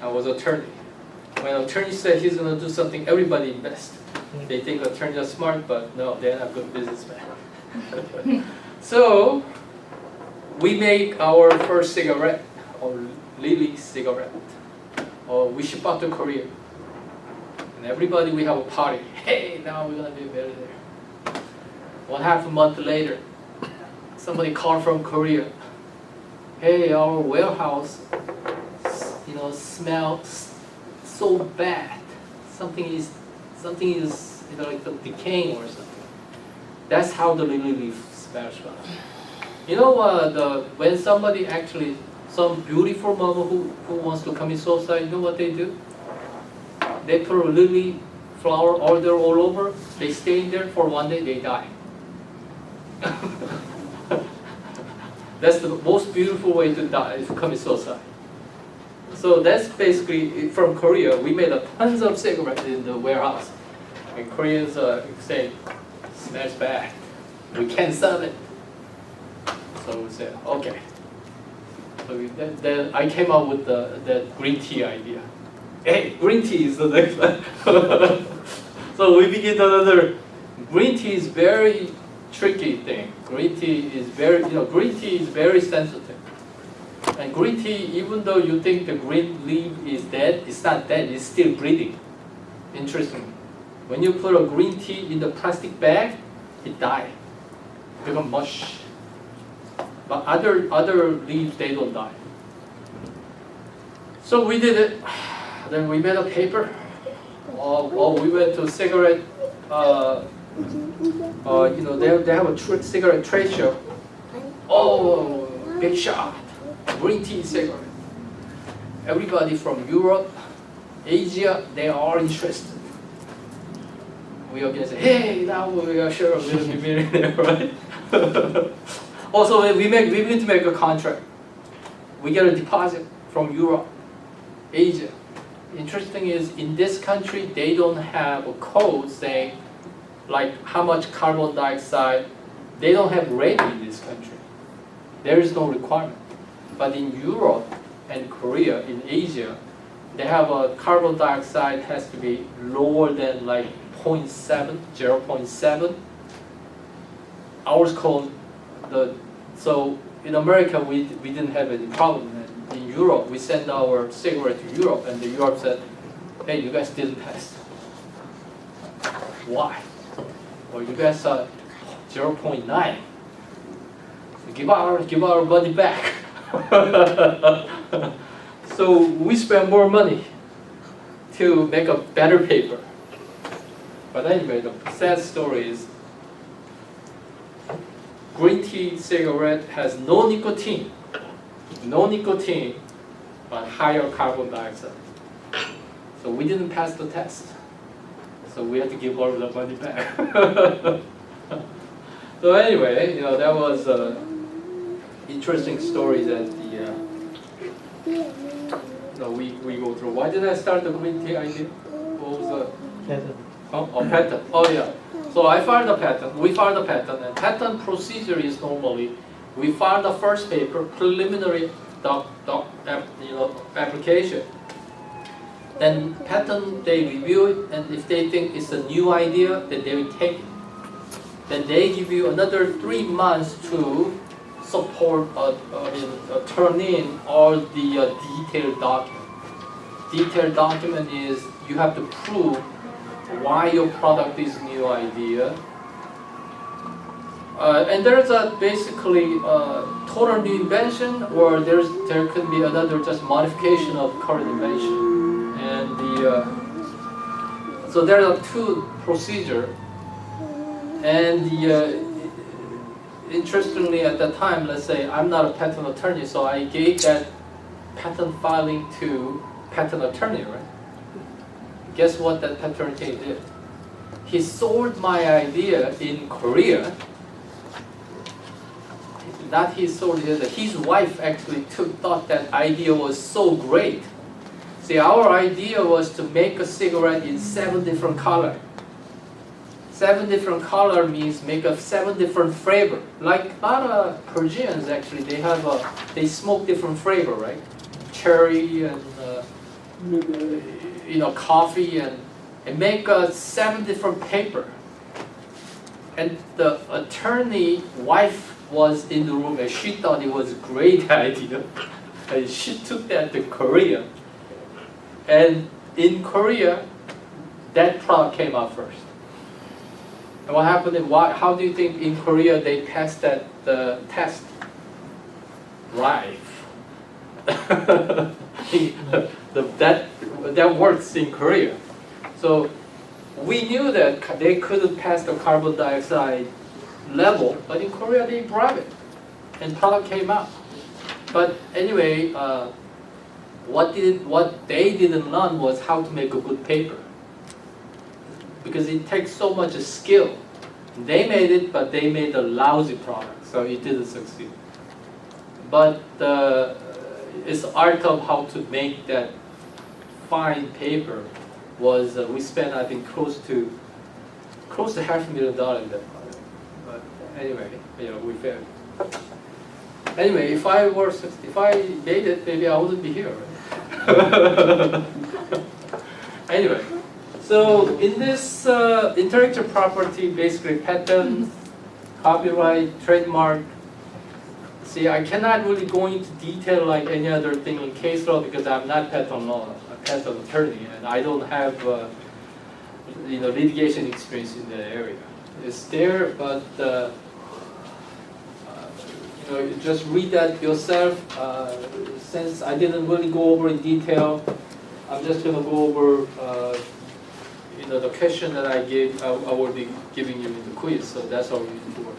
I was attorney. When an attorney said he's going to do something, everybody invest. They think attorneys are smart, but no, they're not good businessmen. So we make our first cigarette, or Lily cigarette, or we ship out to Korea. And everybody, we have a party. Hey, now we're going to do better there. 1.5 month later, somebody called from Korea. Hey, our warehouse, smells so bad. Something is, like decaying or something. That's how the lily leaf smells like. When somebody actually, some beautiful mama who wants to commit suicide, you know what they do? They put a lily flower all over. They stay in there for 1 day. They die. That's the most beautiful way to die, is to commit suicide. So that's basically from Korea. We made tons of cigarettes in the warehouse. And Koreans say, smells bad. We can't sell it. So we said, okay. So then I came up with that green tea idea. Hey, green tea is the next one. So we begin another. Green tea is very tricky thing. Green tea is very sensitive. And green tea, even though you think the green leaf is dead, it's not dead. It's still breathing. Interesting. When you put a green tea in the plastic bag, it dies. It becomes mush. But other leaves, they don't die. So we did it. Then we made a paper. We went to cigarette. They have a cigarette trade show. Oh, big shot. Green tea cigarette. Everybody from Europe, Asia, they are interested. We are going to say, hey, now we are sure we'll be millionaire, right? Also, we need to make a contract. We get a deposit from Europe, Asia. Interesting is, in this country, they don't have a code saying, like, how much carbon dioxide. They don't have rate in this country. There is no requirement. But in Europe and Korea, in Asia, they have a carbon dioxide has to be lower than like 0.7. Ours called so in America we didn't have any problem. And in Europe, we sent our cigarette to Europe, and the Europe said, hey, you guys didn't pass. Why? Well, you guys are 0.9. Give our money back. So we spend more money to make a better paper. But anyway, the sad story is green tea cigarette has no nicotine, but higher carbon dioxide. So we didn't pass the test. So we had to give all the money back. So anyway, that was interesting story that we go through. Why did I start the green tea idea? What was the Patent. patent? Oh yeah. So I filed a patent. We filed a patent, and patent procedure is normally we file the first paper, preliminary application. Then patent, they review it, and if they think it's a new idea, then they will take it. Then they give you another 3 months to support, turn in all the detailed document. Detailed document is you have to prove why your product is a new idea. And there's basically total new invention, or there could be another just modification of current invention. And so there are 2 procedures. And interestingly, at that time, let's say I'm not a patent attorney, so I gave that patent filing to patent attorney, right? Guess what that patent attorney did? He sold my idea in Korea. Not he sold it, his wife actually thought that idea was so great. See, our idea was to make a cigarette in 7 different colors. 7 different color means make up 7 different flavor. Like a lot of Persians actually, they smoke different flavor, right? Cherry and coffee and make 7 different paper. And the attorney wife was in the room and she thought it was a great idea. And she took that to Korea. And in Korea, that product came out first. And what happened? How do you think in Korea they passed the test? Right. that works in Korea. So we knew that they couldn't pass the carbon dioxide level, but in Korea they brought it, and product came out. But anyway, what they didn't learn was how to make a good paper, because it takes so much skill. They made it, but they made a lousy product, so it didn't succeed. But it's art of how to make that fine paper was we spent, I think, close to $500,000 in that product. But anyway, we failed. Anyway, if I made it, maybe I wouldn't be here. Right? Anyway, so in this intellectual property, basically patent, copyright, trademark. See, I cannot really go into detail like any other thing in case law because I'm not patent law, a patent attorney, and I don't have litigation experience in that area. It's there, but just read that yourself. Since I didn't really go over in detail, I'm just going to go over the question that I gave. I will be giving you in the quiz, so that's how we need to work.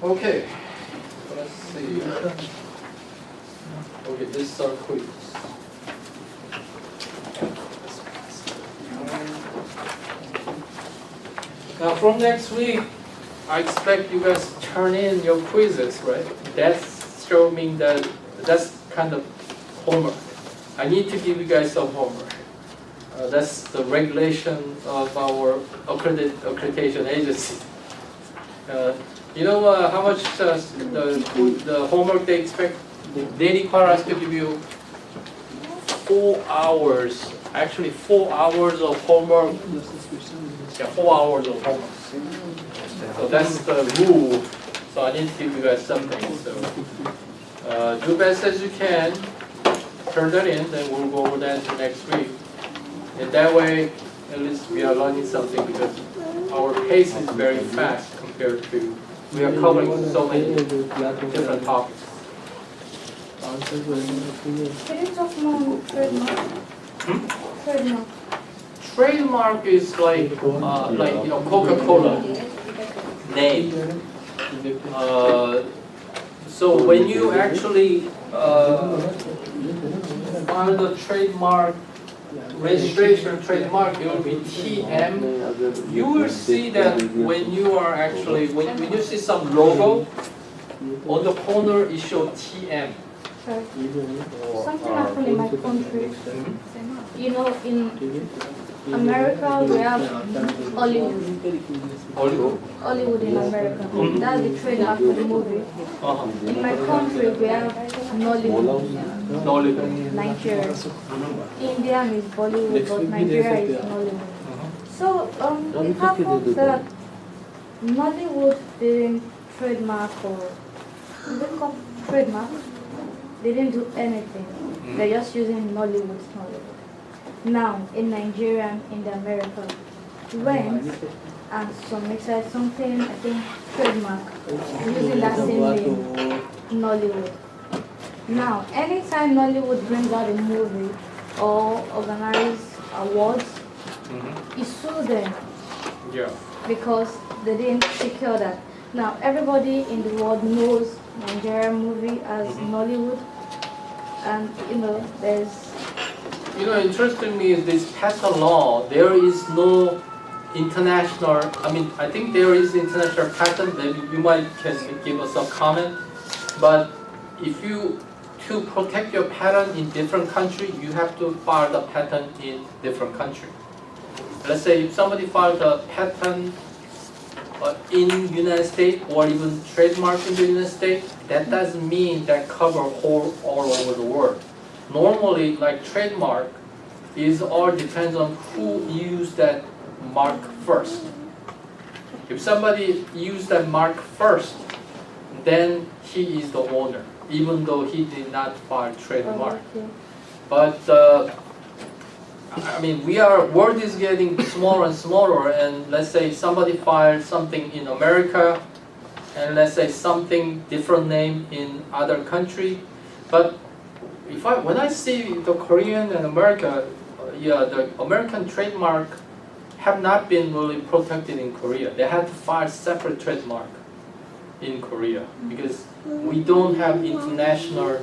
Okay, let's see. Okay, this is our quiz. Now, from next week, I expect you guys to turn in your quizzes, right? That's showing that that's kind of homework. I need to give you guys some homework. That's the regulation of our accreditation agency. How much the homework they expect? They require us to give you 4 hours. Actually, 4 hours of homework. Yeah, 4 hours of homework. So that's the rule. So I need to give you guys something. So do best as you can. Turn that in, then we'll go over that next week. And that way, at least we are learning something because our pace is very fast compared to, we are covering so many different topics. Can you talk more on trademark? Trademark. Trademark is like Coca-Cola name. So when you actually file the trademark registration trademark, it will be TM. You will see that when you are actually when you see some logo on the corner, it shows TM. Something happened in my country. In America, we have Hollywood. Hollywood in America. That's the trademark for the movie. In my country, we have Nollywood. Nigeria. India is Bollywood, but Nigeria is Nollywood. So it happens that Nollywood didn't trademark or trademark. They didn't do anything. They're just using Nollywood. Now, in Nigeria and in the America, went and said something, I think, trademark, using that same name, Nollywood. Now, anytime Nollywood brings out a movie or organize awards, you sue them because they didn't secure that. Now, everybody in the world knows Nigerian movie as Nollywood, and there's. Interestingly, is this patent law, there is no international, I think there is international patent, maybe you can give us a comment, but if to protect your patent in different country, you have to file the patent in different country. Let's say if somebody filed a patent in United States or even trademark in the United States, that doesn't mean that cover all over the world. normally like trademark is all depends on who used that mark first. If somebody used that mark first, then he is the owner, even though he did not file trademark. Okay. But I mean, world is getting smaller and smaller, and let's say somebody filed something in America, and let's say something different name in other country. But when I see the Korean and America, the American trademark have not been really protected in Korea. They had to file separate trademark in Korea because we don't have international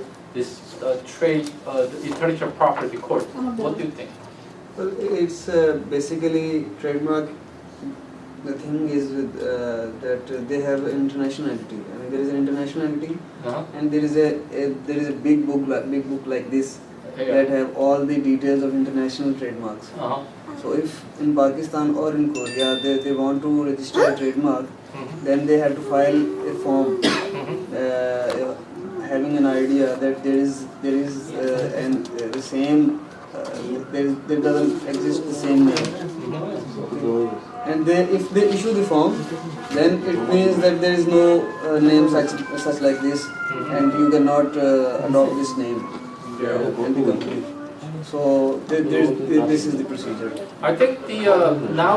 trade intellectual property court. What do you think? Well, it's basically trademark. The thing is with that they have an internationality. I mean, there is an internationality, and there is a big book like this that have all the details of international trademarks. So if in Pakistan or in Korea they want to register a trademark, then they have to file a form having an idea that there is the same there doesn't exist the same name. And if they issue the form, then it means that there is no name such like this, and you cannot adopt this name in the company. So this is the procedure. I think now